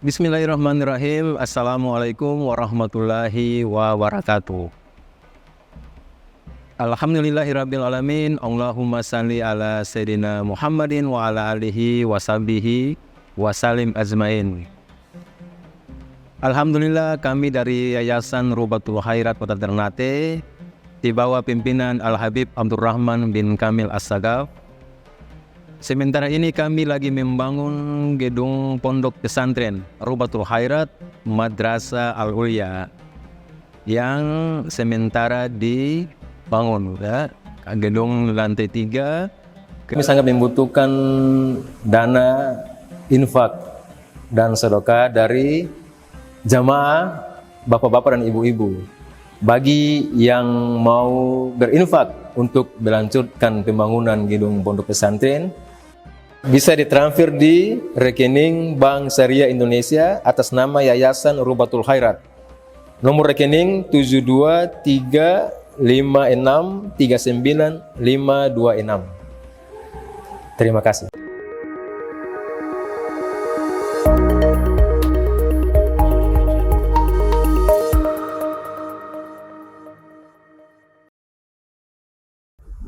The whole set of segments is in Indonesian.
Bismillahirrahmanirrahim. Assalamualaikum warahmatullahi wabarakatuh. Alhamdulillahirrabbilalamin. Allahumma salli ala Sayyidina Muhammadin wa ala alihi wa sahbihi wa salim azmain. Alhamdulillah, kami dari Yayasan Rubatul Khairat Kota Ternate di bawah pimpinan Al-Habib Abdurrahman bin Kamil As-Sagaf. Sementara ini kami lagi membangun gedung pondok pesantren Rubatul Khairat Madrasah Al-Ulya yang sementara dibangun, ya. Gedung lantai 3. Kami sangat membutuhkan dana infak dan sedekah dari jamaah bapak-bapak dan ibu-ibu. Bagi yang mau berinfak untuk melanjutkan pembangunan gedung pondok pesantren, bisa ditransfer di rekening Bank Syariah Indonesia atas nama Yayasan Rubatul Khairat. Nomor rekening 723563956. Terima kasih.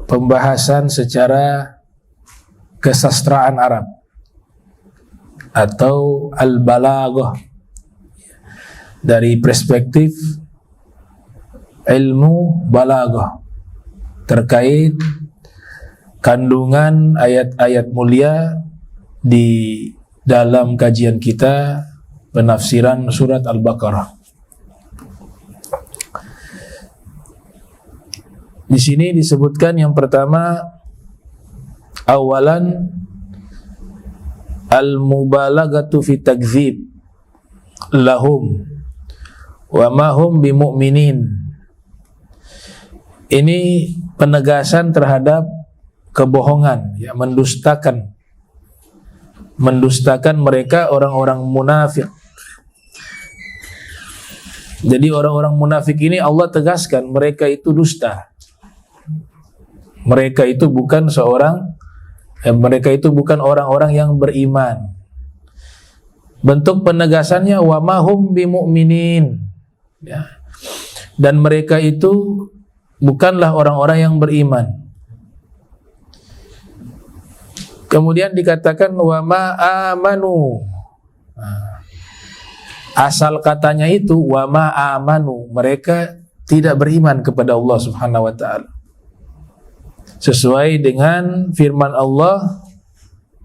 Pembahasan secara kesastraan Arab atau al-balaghah dari perspektif ilmu balaghah terkait kandungan ayat-ayat mulia di dalam kajian kita penafsiran surat Al-Baqarah. Di sini disebutkan yang pertama, awalan al-mubalaghatu fi takdzib lahum wa ma hum bimu'minin. Ini penegasan terhadap kebohongan, ya, mendustakan mereka orang-orang munafik. Jadi orang-orang munafik ini Allah tegaskan mereka itu dusta. Mereka itu bukan orang-orang yang beriman. Bentuk penegasannya wa ma hum bimu'minin, ya. Dan mereka itu bukanlah orang-orang yang beriman. Kemudian dikatakan wa ma amanu. Asal katanya itu wa ma amanu, mereka tidak beriman kepada Allah Subhanahu wa taala. Sesuai dengan firman Allah,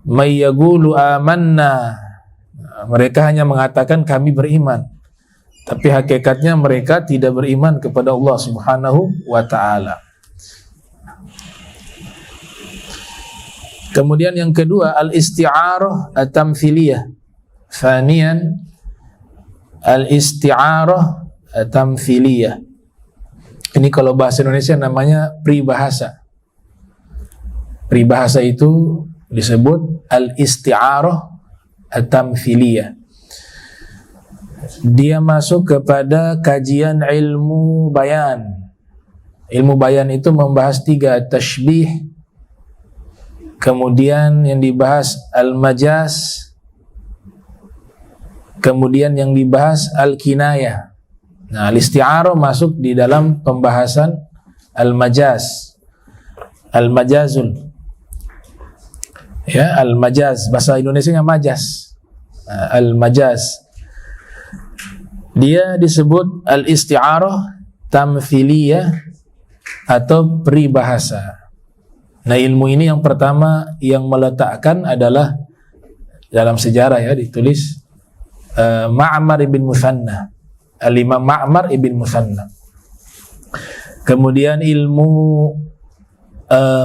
may yaqulu amanna. Mereka hanya mengatakan kami beriman, tapi hakikatnya mereka tidak beriman kepada Allah Subhanahu wa taala. Kemudian yang kedua, al-isti'arah at-tamtsiliyah. Thaniyan, al-isti'arah at-tamtsiliyah. Ini kalau bahasa Indonesia namanya peribahasa. Peribahasa itu disebut al-isti'arah at-tamtsiliyah. Dia masuk kepada kajian ilmu bayan. Ilmu bayan itu membahas 3, tashbih, kemudian yang dibahas al-majaz, kemudian yang dibahas al-kinayah. Nah, al-isti'arah masuk di dalam pembahasan al-majaz, al-majazul. Ya, al-majaz, bahasa Indonesianya majaz. Al-majaz. Dia disebut al-isti'arah tamtsiliyah atau peribahasa. Nah, ilmu ini yang pertama yang meletakkan adalah dalam sejarah, ya, ditulis Ma'mar ibn Muthanna, Al-Imam Ma'mar ibn Muthanna. Kemudian ilmu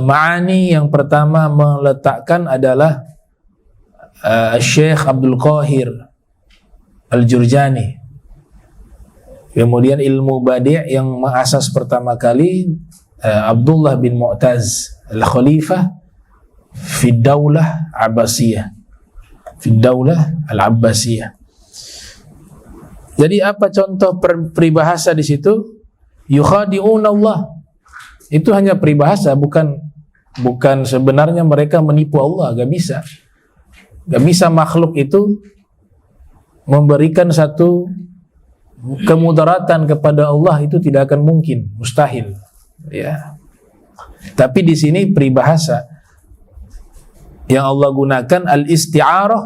ma'ani yang pertama meletakkan adalah Syekh Abdul Qahir Al-Jurjani. Kemudian ilmu badi' yang mengasas pertama kali Abdullah bin Mu'taz Al-Khalifah fi Daulah Abbasiyah, fi Daulah Al-Abbasiyah. Jadi apa contoh peribahasa di situ? Yukhadi'una Allah. Itu hanya peribahasa, bukan sebenarnya mereka menipu Allah. Gak bisa makhluk itu memberikan satu kemudaratan kepada Allah itu tidak akan mungkin, mustahil. Ya. Tapi di sini peribahasa yang Allah gunakan al-isti'arah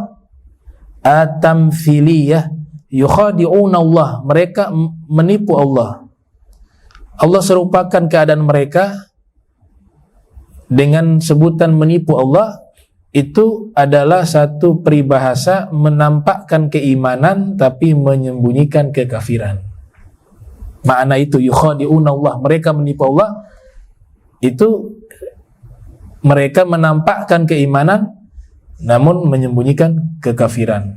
at-tamthiliyah, yukhadi'una Allah, mereka menipu Allah. Allah serupakan keadaan mereka dengan sebutan menipu Allah. Itu adalah satu peribahasa menampakkan keimanan tapi menyembunyikan kekafiran. Makna itu yukhadi'una Allah, mereka menipu Allah, itu mereka menampakkan keimanan namun menyembunyikan kekafiran.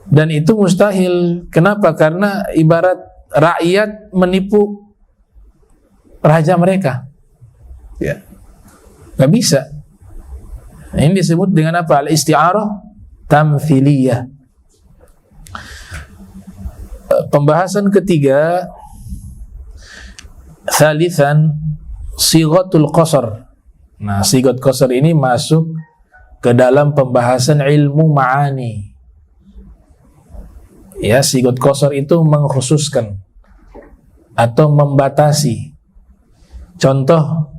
Dan itu mustahil. Kenapa? Karena ibarat rakyat menipu raja mereka. Ya. Gak bisa. Ini disebut dengan apa? Al-isti'arah tamthiliyah. Pembahasan ketiga, thalithan, sighatul qasar. Nah, sighat qasar ini masuk ke dalam pembahasan ilmu ma'ani. Ya, sighat qasar itu mengkhususkan atau membatasi. Contoh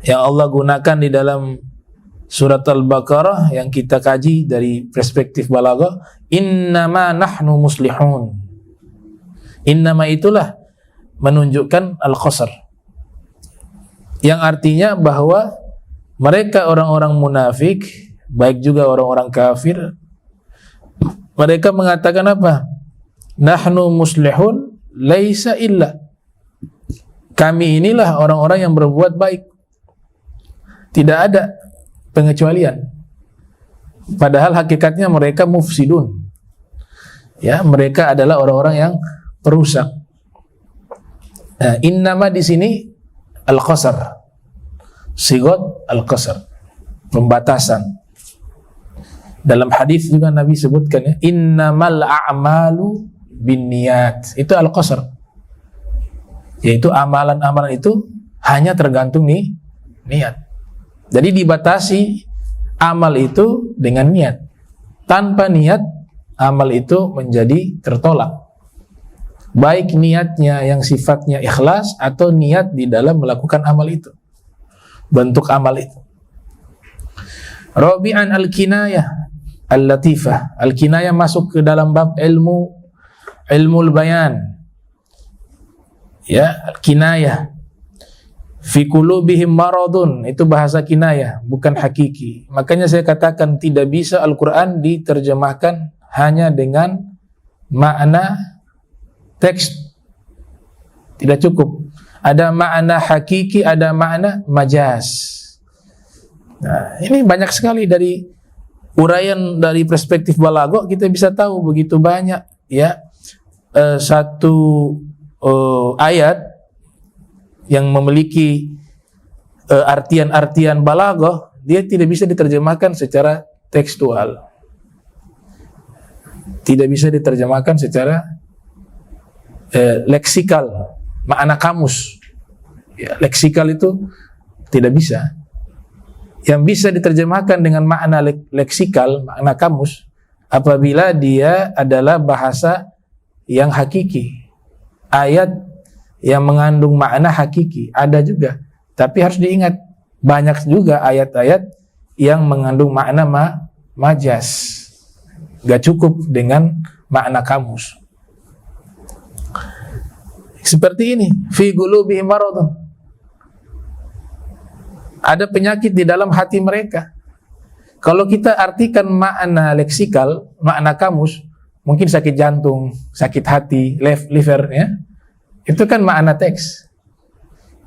yang Allah gunakan di dalam Surat Al-Baqarah yang kita kaji dari perspektif balaghah, innama nahnu muslihun. Innama itulah menunjukkan al-qasar, yang artinya bahwa mereka orang-orang munafik, baik juga orang-orang kafir, mereka mengatakan apa? Nahnu muslihun laisa illa, kami inilah orang-orang yang berbuat baik, tidak ada pengecualian. Padahal hakikatnya mereka mufsidun. Ya, mereka adalah orang-orang yang perusak. Nah, innama di sini al-qasar. Sighat al-qasar, pembatasan. Dalam hadis juga Nabi sebutkan ya, innamal a'malu binniyat. Itu al-qasar. Yaitu amalan-amalan itu hanya tergantung niat. Jadi dibatasi amal itu dengan niat. Tanpa niat, amal itu menjadi tertolak. Baik niatnya yang sifatnya ikhlas atau niat di dalam melakukan amal itu. Bentuk amal itu. Rabi'an al-kinayah al-latifah. Al-kinayah masuk ke dalam bab ilmu bayan. Ya, al-kinayah. Fi qulubihim maradun, itu bahasa kinayah, bukan hakiki. Makanya saya katakan tidak bisa Al-Quran diterjemahkan hanya dengan makna teks. Tidak cukup. Ada makna hakiki, ada makna majaz. Nah, ini banyak sekali dari uraian dari perspektif balaghah kita bisa tahu begitu banyak ya. Satu ayat yang memiliki artian-artian balaghah, dia tidak bisa diterjemahkan secara tekstual. Tidak bisa diterjemahkan secara leksikal, makna kamus. Ya, leksikal itu tidak bisa. Yang bisa diterjemahkan dengan makna leksikal, makna kamus, apabila dia adalah bahasa yang hakiki. Ayat yang mengandung makna hakiki ada juga, tapi harus diingat banyak juga ayat-ayat yang mengandung makna majaz. Gak cukup dengan makna kamus. Seperti ini, fi qulubihim maradun. Ada penyakit di dalam hati mereka. Kalau kita artikan makna leksikal, makna kamus, mungkin sakit jantung, sakit hati, liver ya. Itu kan makna teks.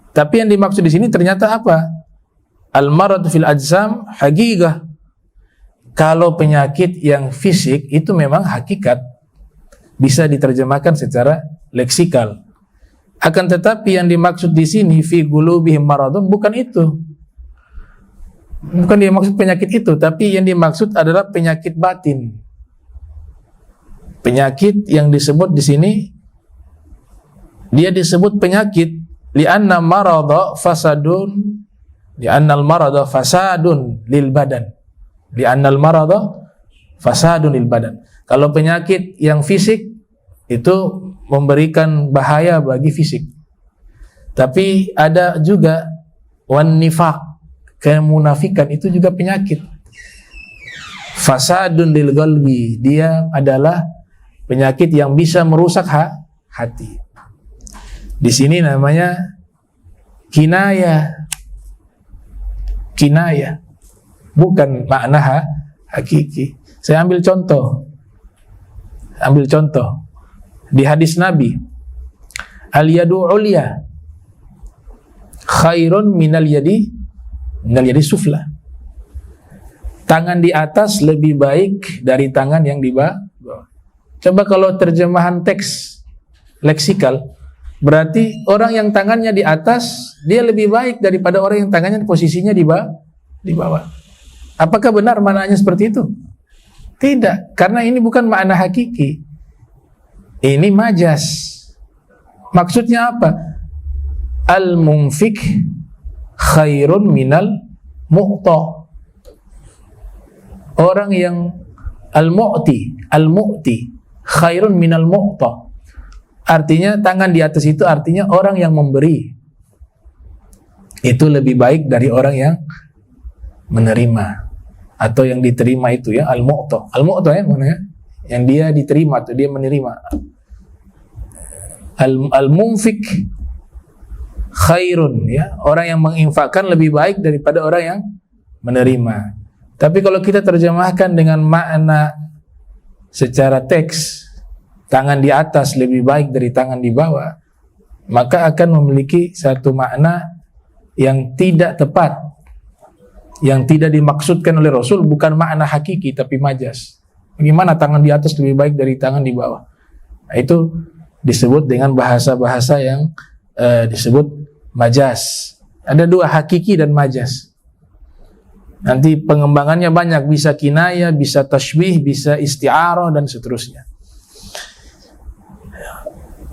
Tapi yang dimaksud di sini ternyata apa? Al-marad fil ajsam haqiqah. Kalau penyakit yang fisik itu memang hakikat, bisa diterjemahkan secara leksikal. Akan tetapi yang dimaksud di sini fi qulubihim maradun bukan itu. Bukan dimaksud penyakit itu, tapi yang dimaksud adalah penyakit batin. Penyakit yang disebut di sini, dia disebut penyakit li'anna marada fasadun, li'annal marada fasadun lil badan. Li'annal marada fasadun lil badan. Kalau penyakit yang fisik itu memberikan bahaya bagi fisik. Tapi ada juga wan nifaq, kemunafikan itu juga penyakit. Fasadun lil qalbi, dia adalah penyakit yang bisa merusak hati. Di sini namanya kinayah, bukan makna hakiki. Saya ambil contoh di hadis Nabi, al yadu ulya khairun minal yadi sufla. Tangan di atas lebih baik dari tangan yang di bawah. Coba kalau terjemahan teks leksikal, berarti orang yang tangannya di atas dia lebih baik daripada orang yang tangannya posisinya di bawah. Apakah benar maknanya seperti itu? Tidak, karena ini bukan makna hakiki. Ini majas. Maksudnya apa? Al-munfik khairun minal mu'ta. Orang yang al-mu'ti khairun minal mu'ta. Artinya tangan di atas itu artinya orang yang memberi itu lebih baik dari orang yang menerima atau yang diterima itu ya, al-mu'ta. Al-mu'ta ya mana ya? Yang dia diterima atau dia menerima. Al-munfik khairun ya, orang yang menginfakkan lebih baik daripada orang yang menerima. Tapi kalau kita terjemahkan dengan makna secara teks, tangan di atas lebih baik dari tangan di bawah, maka akan memiliki satu makna yang tidak tepat, yang tidak dimaksudkan oleh Rasul, bukan makna hakiki tapi majas. Bagaimana tangan di atas lebih baik dari tangan di bawah? Nah, itu disebut dengan bahasa-bahasa yang disebut majas. Ada dua, hakiki dan majas. Nanti pengembangannya banyak, bisa kinayah, bisa tashbih, bisa isti'arah dan seterusnya.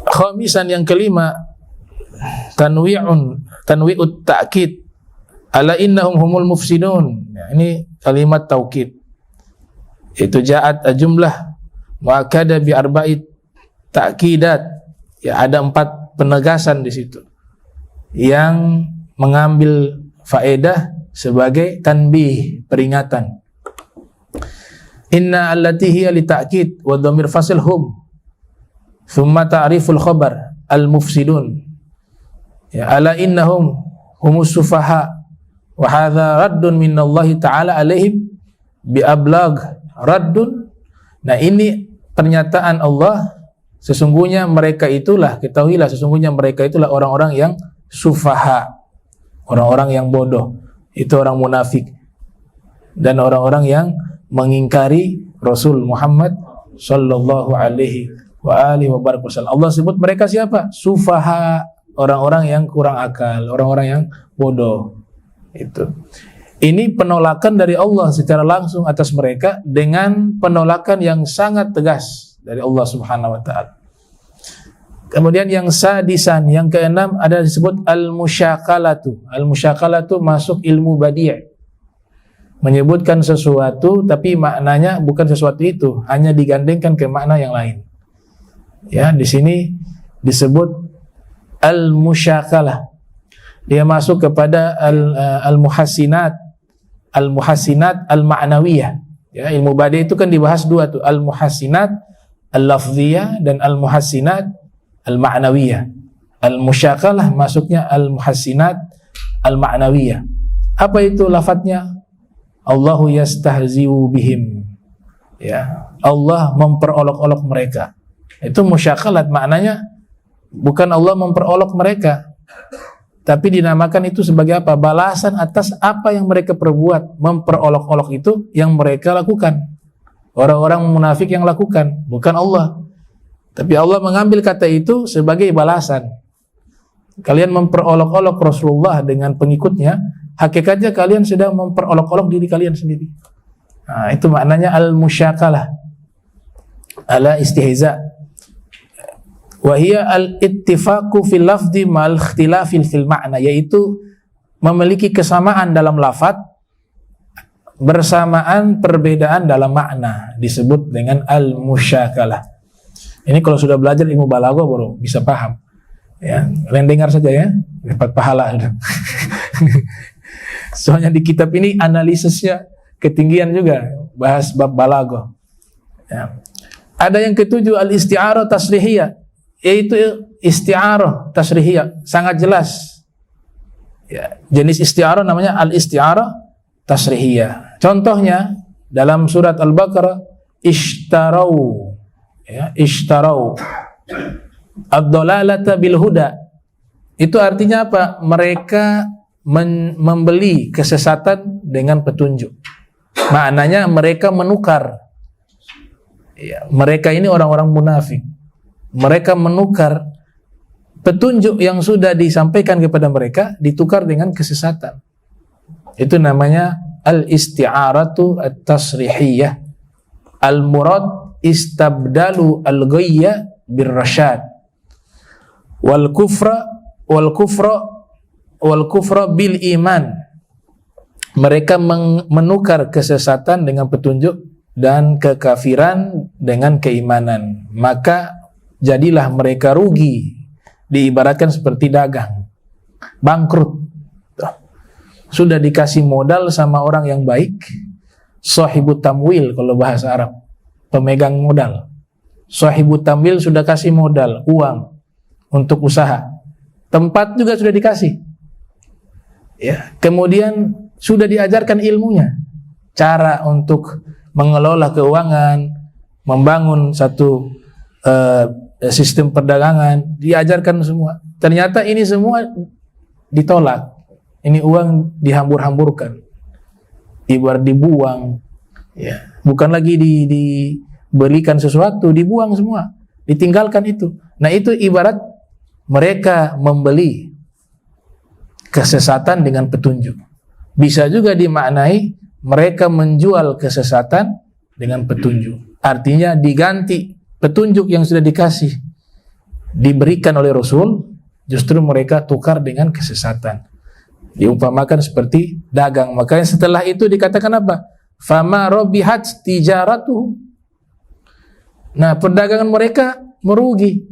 Khamisan, yang kelima, tanwi'ut ta'kid ala innahum humul mufsidun. Ya, ini kalimat taukid. Itu ja'at jumlah mu'akkada bi arba'it ta'kidat. Ya, ada 4 penegasan di situ yang mengambil faedah sebagai tanbih, peringatan. Inna allati hiya li ta'kid wa dhamir fasil hum thumma ta'riful khabar al mufsidun. Ya, ala innahum humus sufaha wa hadha raddun minallahi ta'ala alaihim bi ablag raddun. Nah, ini pernyataan Allah, sesungguhnya mereka itulah, ketahuilah sesungguhnya mereka itulah orang-orang yang sufaha, orang-orang yang bodoh, itu orang munafik dan orang-orang yang mengingkari Rasul Muhammad sallallahu alaihi wa alihi wa barak wasallam. Allah sebut mereka siapa? Sufaha, orang-orang yang kurang akal, orang-orang yang bodoh. Itu. Ini penolakan dari Allah secara langsung atas mereka dengan penolakan yang sangat tegas dari Allah Subhanahu wa taala. Kemudian yang sadisan, yang keenam, ada disebut al-musyakalatu. Al-musyakalatu masuk ilmu badi'. Menyebutkan sesuatu tapi maknanya bukan sesuatu itu, hanya digandengkan ke makna yang lain. Ya, di sini disebut al-musyakalah. Dia masuk kepada al-muhassinat al-ma'nawiyah. Ya, ilmu badi' itu kan dibahas dua tuh, al-muhassinat al-lafziyah dan al-muhassinat al-ma'nawiyah. Al-musyakalah masuknya al-muhassinat al-ma'nawiyah. Apa itu lafadznya? Allahu yastahzi'u bihim. Ya, Allah memperolok-olok mereka. Itu musyakalat, maknanya bukan Allah memperolok mereka, tapi dinamakan itu sebagai apa? Balasan atas apa yang mereka perbuat. Memperolok-olok itu yang mereka lakukan, orang-orang munafik yang lakukan, bukan Allah. Tapi Allah mengambil kata itu sebagai balasan. Kalian memperolok-olok Rasulullah dengan pengikutnya, hakikatnya kalian sedang memperolok-olok diri kalian sendiri. Nah, itu maknanya al-musyakalah, ala istihza. Wa hiya al-ittifaqu fil lafzi ma'al ikhtilafil fil ma'na, yaitu memiliki kesamaan dalam lafaz bersamaan perbedaan dalam makna disebut dengan al-musyakalah. Ini kalau sudah belajar ilmu balaghah baru bisa paham. Ya, kalian dengar saja ya, dapat pahala. Soalnya di kitab ini analisisnya ketinggian juga, bahas bab balaghah. Ya. Ada yang ketujuh al-isti'arah tasrihiyah, yaitu isti'arah tasrihiyah, sangat jelas. Ya, jenis isti'arah namanya al-isti'arah tasrihiyah. Contohnya dalam surat Al-Baqarah, ishtarau, ya, ishtarau ad-dalalata bil huda. Itu artinya apa? Mereka membeli kesesatan dengan petunjuk. Maknanya mereka menukar. Ya, mereka ini orang-orang munafik. Mereka menukar petunjuk yang sudah disampaikan kepada mereka, ditukar dengan kesesatan. Itu namanya al-isti'aratu at-tasrihiyah. Al-murad istabdalu al-ghayya bir-rasyad. Wal kufra bil iman. Mereka menukar kesesatan dengan petunjuk dan kekafiran dengan keimanan. Maka jadilah mereka rugi. Diibaratkan seperti dagang, bangkrut. Sudah dikasih modal sama orang yang baik, sahibut tamwil kalau bahasa Arab, pemegang modal. Sahibut tamwil sudah kasih modal, uang untuk usaha. Tempat juga sudah dikasih. Ya, kemudian sudah diajarkan ilmunya, cara untuk mengelola keuangan, membangun satu sistem perdagangan, diajarkan semua. Ternyata ini semua ditolak. Ini uang dihambur-hamburkan, ibarat dibuang. Ya, bukan lagi diberikan sesuatu, dibuang semua, ditinggalkan itu. Nah, itu ibarat mereka membeli kesesatan dengan petunjuk. Bisa juga dimaknai mereka menjual kesesatan dengan petunjuk. Artinya diganti petunjuk yang sudah dikasih, diberikan oleh Rasul, justru mereka tukar dengan kesesatan. Diumpamakan seperti dagang. Makanya setelah itu dikatakan apa? Fama robihat tijaratuh. Nah, perdagangan mereka merugi,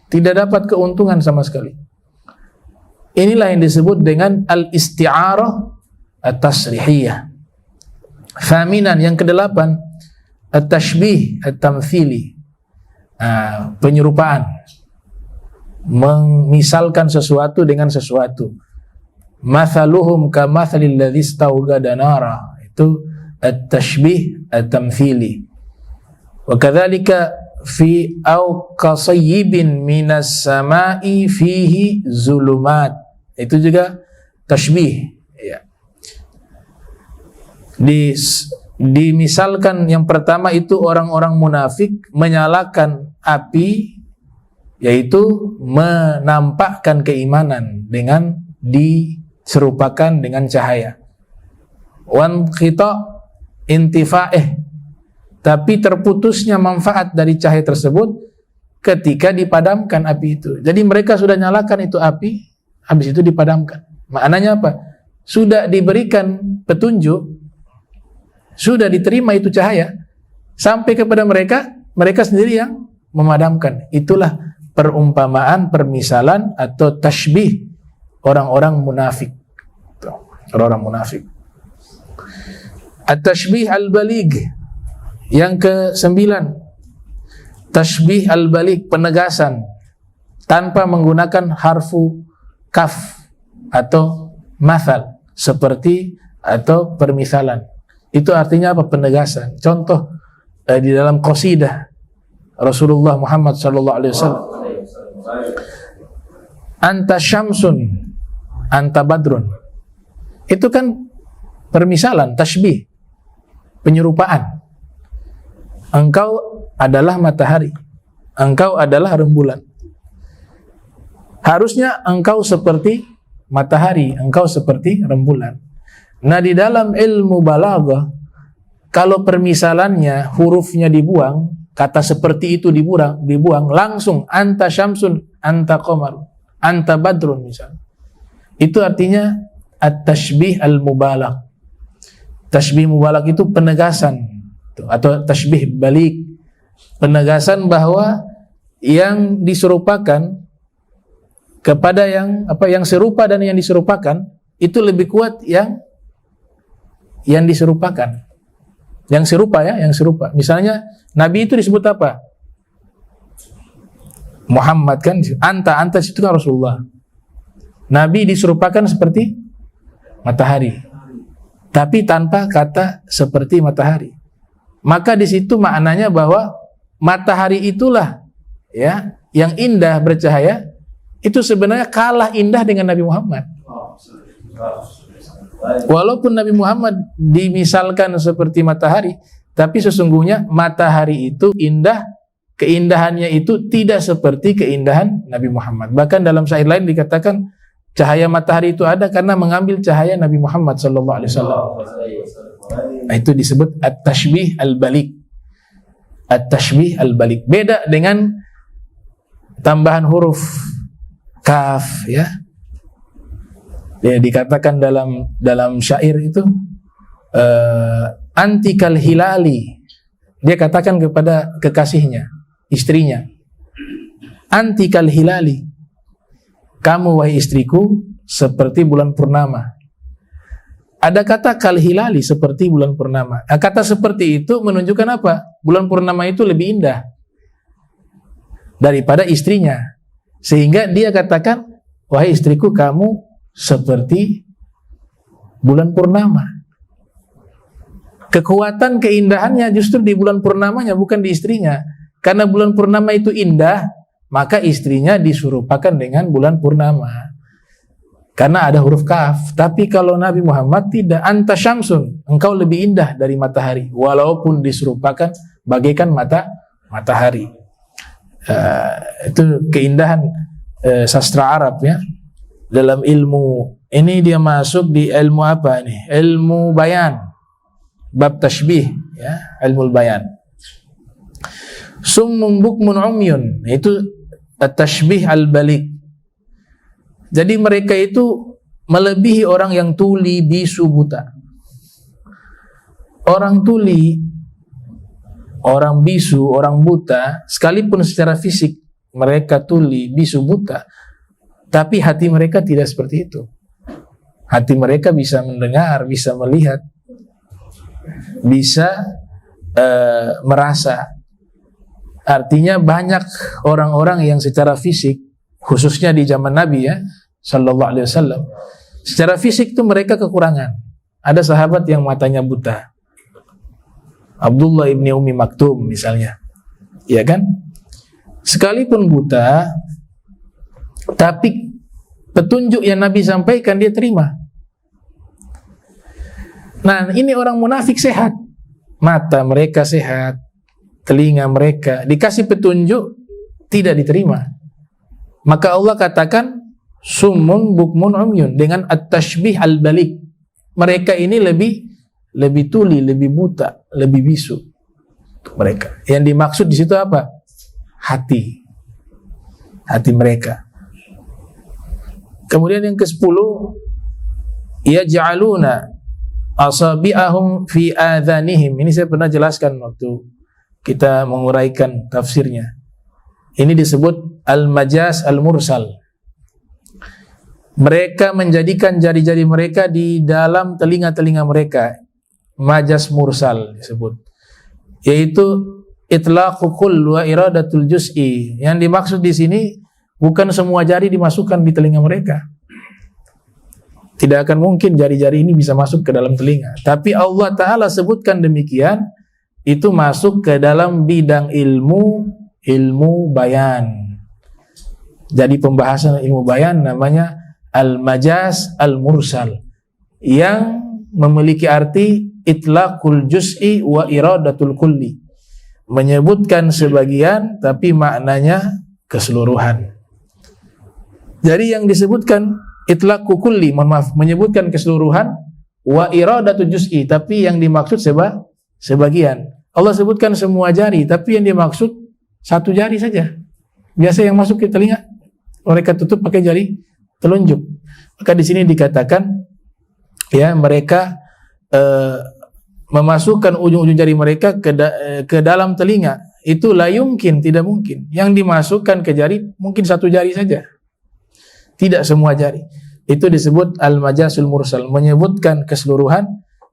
tidak dapat keuntungan sama sekali. Inilah yang disebut dengan al-isti'arah at-tasrihiyah. Faminan, yang kedelapan, at-tashbih at-tamthili. Penyerupaan, memisalkan sesuatu dengan sesuatu. Mathaluhum kamathalil ladzi istawqada nara. Itu at-tashbih at-tamthili. Wa kadzalika fi au qasayyibin minas sama'i fihi zulumat. Itu juga tashbih, ya. Dimisalkan yang pertama itu orang-orang munafik menyalakan api, yaitu menampakkan keimanan dengan diserupakan dengan cahaya. Wan khita intifa'ih, tapi terputusnya manfaat dari cahaya tersebut ketika dipadamkan api itu. Jadi mereka sudah nyalakan itu api, habis itu dipadamkan. Maknanya apa? Sudah diberikan petunjuk, sudah diterima itu cahaya, sampai kepada mereka, mereka sendiri yang memadamkan. Itulah perumpamaan, permisalan atau tashbih orang-orang munafik. Orang-orang munafik. At-tashbih al-baligh. Yang ke-9, tashbih al-baligh, penegasan tanpa menggunakan harfu kaf atau mathal, seperti atau permisalan. Itu artinya apa? Penegasan. Contoh di dalam qasidah Rasulullah Muhammad sallallahu alaihi wasallam. Anta syamsun, anta badrun. Itu kan permisalan, tashbih, penyerupaan. Engkau adalah matahari, engkau adalah rembulan. Harusnya engkau seperti matahari, engkau seperti rembulan. Nah, di dalam ilmu balaghah, kalau permisalannya hurufnya dibuang, kata seperti itu dibuang langsung anta syamsun, anta qamar, anta badrun misalnya. Itu artinya at-tashbih al-mubalagh. Tashbih mubalak itu penegasan atau tashbih balik, penegasan bahwa yang diserupakan kepada yang serupa dan yang diserupakan itu lebih kuat yang diserupakan. Yang serupa yang serupa. Misalnya Nabi itu disebut apa? Muhammad kan, anta itu kan Rasulullah. Nabi diserupakan seperti matahari, tapi tanpa kata seperti matahari. Maka di situ maknanya bahwa matahari itulah yang indah bercahaya, itu sebenarnya kalah indah dengan Nabi Muhammad. Walaupun Nabi Muhammad dimisalkan seperti matahari, tapi sesungguhnya matahari itu indah, keindahannya itu tidak seperti keindahan Nabi Muhammad. Bahkan dalam syair lain dikatakan cahaya matahari itu ada karena mengambil cahaya Nabi Muhammad sallallahu alaihi wasallam. Itu disebut at-tashbih al-balik. At-tashbih al-balik. Beda dengan tambahan huruf kaf dikatakan dalam syair itu antikal hilali. Dia katakan kepada kekasihnya, istrinya, antikal hilali, kamu wahai istriku seperti bulan purnama. Ada kata kal hilali, seperti bulan purnama. Nah, kata seperti itu menunjukkan apa? Bulan purnama itu lebih indah daripada istrinya. Sehingga dia katakan, wahai istriku, kamu seperti bulan purnama. Kekuatan keindahannya justru di bulan purnamanya, bukan di istrinya. Karena bulan purnama itu indah, maka istrinya disurupakan dengan bulan purnama. Karena ada huruf kaf. Tapi kalau Nabi Muhammad tidak, anta syamsun, engkau lebih indah dari matahari, walaupun disurupakan bagaikan matahari. Itu keindahan sastra Arab dalam ilmu ini. Dia masuk di ilmu apa nih? Ilmu bayan, bab tashbih ilmu bayan. Summun bukmun umyun, itu at-tashbih al-balik. Jadi mereka itu melebihi orang yang tuli, bisu, buta. Orang tuli, orang bisu, orang buta, sekalipun secara fisik mereka tuli, bisu, buta, tapi hati mereka tidak seperti itu. Hati mereka bisa mendengar, bisa melihat, bisa merasa. Artinya banyak orang-orang yang secara fisik, khususnya di zaman Nabi sallallahu alaihi wasallam, secara fisik itu mereka kekurangan. Ada sahabat yang matanya buta, Abdullah ibni Ummi Maktum misalnya, ya kan? Sekalipun buta, tapi petunjuk yang Nabi sampaikan dia terima. Nah, ini orang munafik sehat, mata mereka sehat, telinga mereka dikasih petunjuk tidak diterima. Maka Allah katakan summun bukmun umyun dengan at-tashbih al-balik. Mereka ini lebih tuli, lebih buta, lebih bisu. Mereka. Yang dimaksud di situ apa? Hati mereka. Kemudian yang ke-10, yaj'aluna asabi'ahum fi adhanihim. Ini saya pernah jelaskan waktu kita menguraikan tafsirnya. Ini disebut al-majaz al-mursal. Mereka menjadikan jari-jari mereka di dalam telinga-telinga mereka. Majaz mursal disebut. Yaitu itlaqu kull wa iradatul juz'i. Yang dimaksud di sini bukan semua jari dimasukkan di telinga mereka. Tidak akan mungkin jari-jari ini bisa masuk ke dalam telinga. Tapi Allah Ta'ala sebutkan demikian, itu masuk ke dalam bidang ilmu bayan. Jadi pembahasan ilmu bayan namanya al-majaz al-mursal, yang memiliki arti itlaqul juz'i wa iradatul kulli, menyebutkan sebagian tapi maknanya keseluruhan. Jadi yang disebutkan itlaqul kulli, menyebutkan keseluruhan, wa iradatul juz'i, tapi yang dimaksud sebagian. Allah sebutkan semua jari, tapi yang dimaksud satu jari saja. Biasa yang masuk ke telinga mereka tutup pakai jari telunjuk. Maka di sini dikatakan mereka memasukkan ujung-ujung jari mereka ke dalam telinga, itu la yumkin, tidak mungkin. Yang dimasukkan ke jari mungkin satu jari saja, tidak semua jari. Itu disebut al-majasul mursal, menyebutkan keseluruhan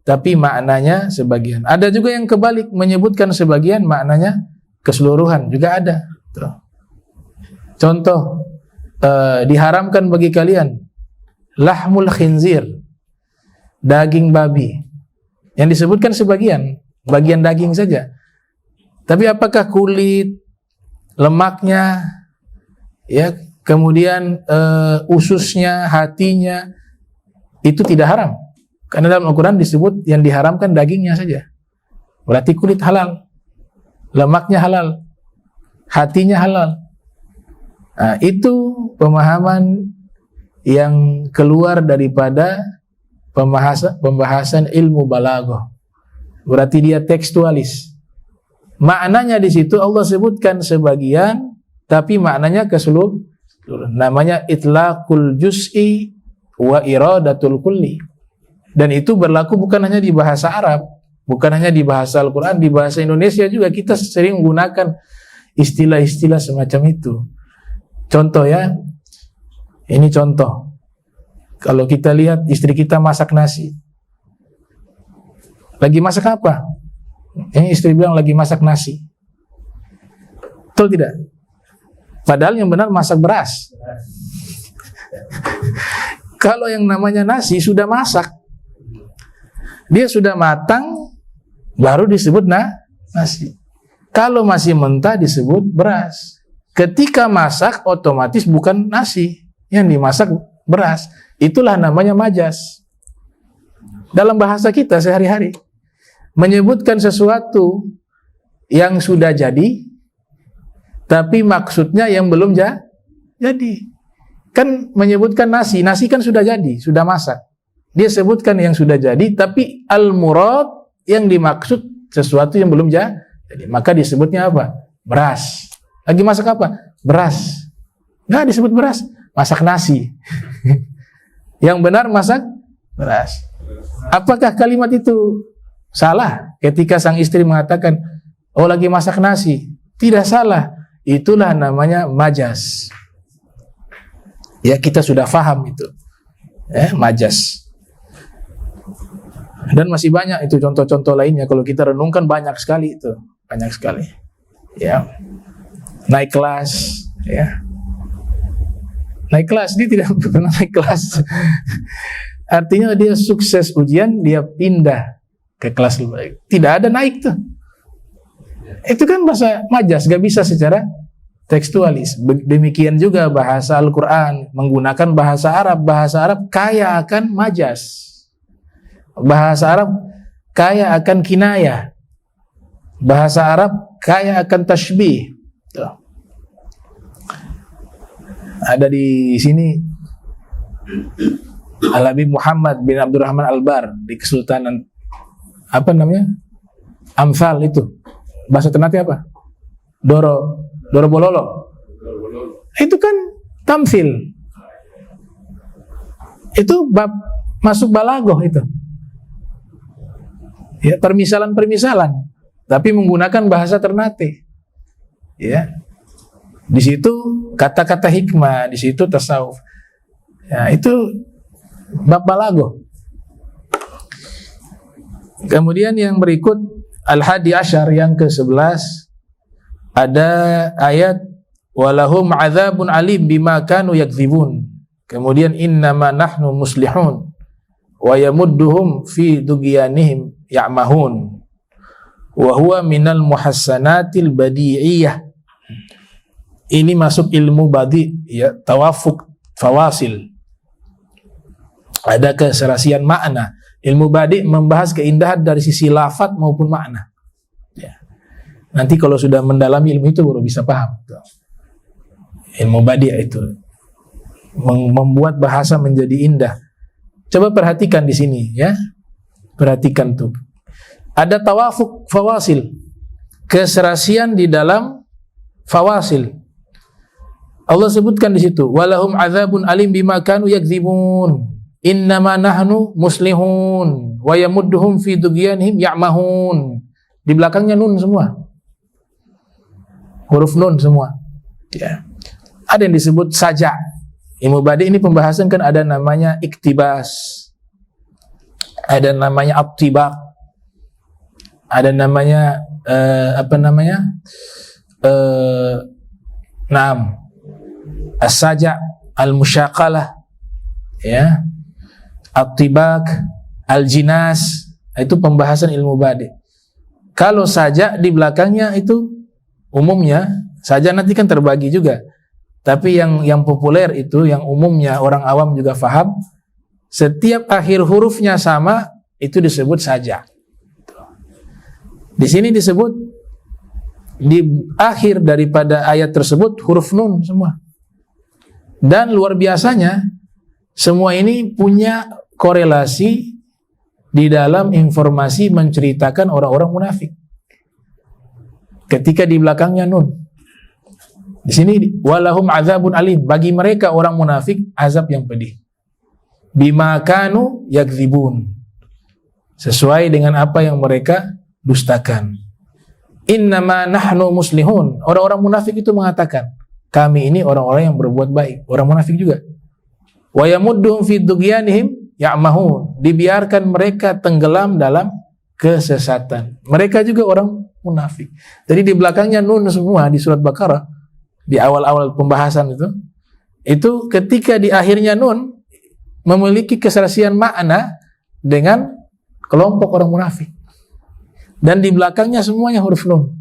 tapi maknanya sebagian. Ada juga yang kebalik, menyebutkan sebagian maknanya keseluruhan, juga ada. Tuh. Contoh, diharamkan bagi kalian lahmul khinzir, daging babi. Yang disebutkan sebagian, bagian daging saja. Tapi apakah kulit, lemaknya, ya, kemudian ususnya, hatinya, itu tidak haram? Karena dalam Al-Quran disebut yang diharamkan dagingnya saja. Berarti kulit halal, lemaknya halal, hatinya halal. Nah, itu pemahaman yang keluar daripada pembahasan ilmu balaghah. Berarti dia tekstualis. Maknanya di situ Allah sebutkan sebagian, tapi maknanya keseluruhan. Namanya itlaqul juz'i wa iradatul kulli. Dan itu berlaku bukan hanya di bahasa Arab, bukan hanya di bahasa Al-Quran, di bahasa Indonesia juga kita sering menggunakan istilah-istilah semacam itu. Contoh ya, ini contoh. Kalau kita lihat istri kita masak nasi, lagi masak apa? Ini istri bilang lagi masak nasi. Betul tidak? Padahal yang benar masak beras. Kalau yang namanya nasi sudah masak, dia sudah matang, baru disebut nasi. Kalau masih mentah disebut beras. Ketika masak otomatis bukan nasi, yang dimasak beras. Itulah namanya majas. Dalam bahasa kita sehari-hari, menyebutkan sesuatu yang sudah jadi, tapi maksudnya yang belum jadi. Kan menyebutkan nasi kan sudah jadi, sudah masak. Dia sebutkan yang sudah jadi, tapi al-murad yang dimaksud sesuatu yang belum jadi. Maka disebutnya apa? Beras. Lagi masak apa? Beras. Nggak disebut beras, masak nasi. Yang benar masak beras. Apakah kalimat itu salah ketika sang istri mengatakan, oh lagi masak nasi? Tidak salah. Itulah namanya majas. Ya, kita sudah faham itu. Majas. Dan masih banyak itu contoh-contoh lainnya. Kalau kita renungkan banyak sekali itu. Banyak sekali. Ya. Naik kelas. Ya. Naik kelas, dia tidak pernah naik kelas. Artinya dia sukses ujian, dia pindah ke kelas lebih baik. Tidak ada naik tuh. Itu kan bahasa majas, gak bisa secara tekstualis. Demikian juga bahasa Al-Quran, menggunakan bahasa Arab. Bahasa Arab kaya akan majas. Bahasa Arab kaya akan kinayah. Bahasa Arab kaya akan tashbih. Tuh. Ada di sini Al-Habib Muhammad bin Abdurrahman Al-Bar di Kesultanan apa namanya? Amsal itu. Bahasa Ternate apa? Doro Bololo. Itu kan tamsil. Itu bab masuk balaghah itu. Ya, permisalan-permisalan, tapi menggunakan bahasa Ternate. Ya. Di situ kata-kata hikmah, di situ tasawuf. Ya, itu bab balaghah. Kemudian yang berikut Al-Hadi Asyar yang ke-11, ada ayat walahum adzabun alim bima kanu yakdzibun. Kemudian innama nahnu muslihun wa yamudduhum fi dughyanihim ya'mahun wa huwa minal muhassanatil badi'iyah. Ini masuk ilmu badi, ya, tawafuk fawasil. Ada keserasian makna. Ilmu badi membahas keindahan dari sisi lafaz maupun makna. Ya. Nanti kalau sudah mendalami ilmu itu baru bisa paham. Ilmu badi itu membuat bahasa menjadi indah. Coba perhatikan di sini, ya. Perhatikan tuh. Ada tawafuk fawasil. Keserasian di dalam fawasil. Allah sebutkan di situ, walahum adzabun alim bima kanu yakdzibun. innama nahnu muslihun wa yamudduhum fi tughyanihim ya'mahun. Di belakangnya nun semua. Huruf nun semua. Ya. Ada yang disebut saja. Ilmu badi ini pembahasan kan ada namanya iktibas. Ada namanya attibaq. Ada namanya as-saja, al-musyaqalah, ya, at-tibak, al-jinas. Itu pembahasan ilmu badi. Kalau saja di belakangnya itu umumnya saja, nanti kan terbagi juga. Tapi yang populer itu, yang umumnya orang awam juga faham, setiap akhir hurufnya sama itu disebut saja. Di sini disebut di akhir daripada ayat tersebut huruf nun semua. Dan luar biasanya semua ini punya korelasi di dalam informasi menceritakan orang-orang munafik. Ketika di belakangnya nun. Di sini walahum azabun alim, bagi mereka orang munafik azab yang pedih. Bima kanu yakdzibun. Sesuai dengan apa yang mereka dustakan. Innama nahnu muslihun. Orang-orang munafik itu mengatakan, kami ini orang-orang yang berbuat baik. Orang munafik juga. Wa yamudduhum fi tughyanihim ya'mahun. Dibiarkan mereka tenggelam dalam kesesatan. Mereka juga orang munafik. Jadi di belakangnya nun semua di surat Baqarah, di awal-awal pembahasan itu ketika di akhirnya nun memiliki keserasian makna dengan kelompok orang munafik. Dan di belakangnya semuanya huruf nun.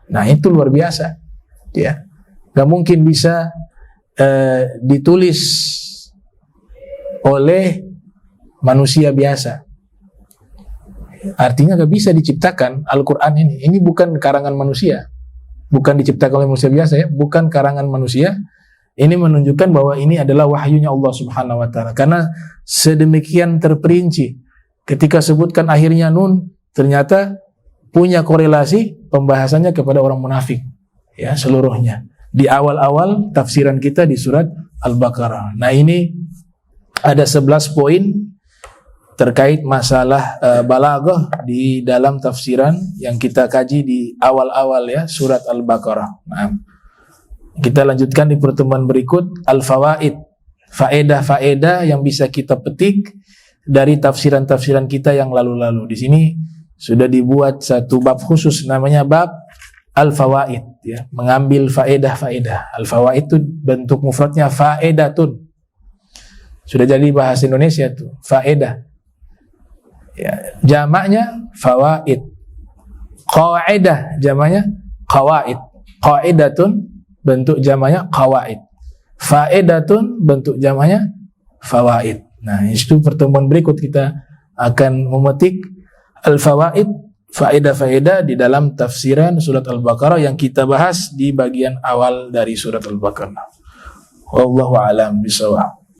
Nah, itu luar biasa. Ya. Gak mungkin bisa ditulis oleh manusia biasa. Artinya gak bisa diciptakan Al-Quran ini. Ini bukan karangan manusia. Bukan diciptakan oleh manusia biasa, ya. Bukan karangan manusia. Ini menunjukkan bahwa ini adalah wahyunya Allah Subhanahu wa ta'ala. Karena sedemikian terperinci. Ketika sebutkan akhirnya nun, ternyata punya korelasi pembahasannya kepada orang munafik, ya, seluruhnya di awal-awal tafsiran kita di surat Al-Baqarah. Nah, ini ada 11 poin terkait masalah balaghah di dalam tafsiran yang kita kaji di awal-awal, ya, surat Al-Baqarah. Nah, kita lanjutkan di pertemuan berikut al-fawaid, faedah-faedah yang bisa kita petik dari tafsiran-tafsiran kita yang lalu-lalu. Di sini sudah dibuat satu bab khusus namanya bab al-fawaid, ya, mengambil faedah-faedah. Al-fawaid itu bentuk mufradnya faedatun. Sudah jadi bahasa Indonesia tuh, faedah. Ya, jamaknya fawaid. Qaidah jamaknya qawaid. Qaidatun bentuk jamaknya qawaid. Faedatun bentuk jamaknya fawaid. Nah, itu pertemuan berikut kita akan memetik al-fawaid, faedah-faedah di dalam tafsiran surat Al-Baqarah yang kita bahas di bagian awal dari surat Al-Baqarah. Wallahu a'lam bishawab.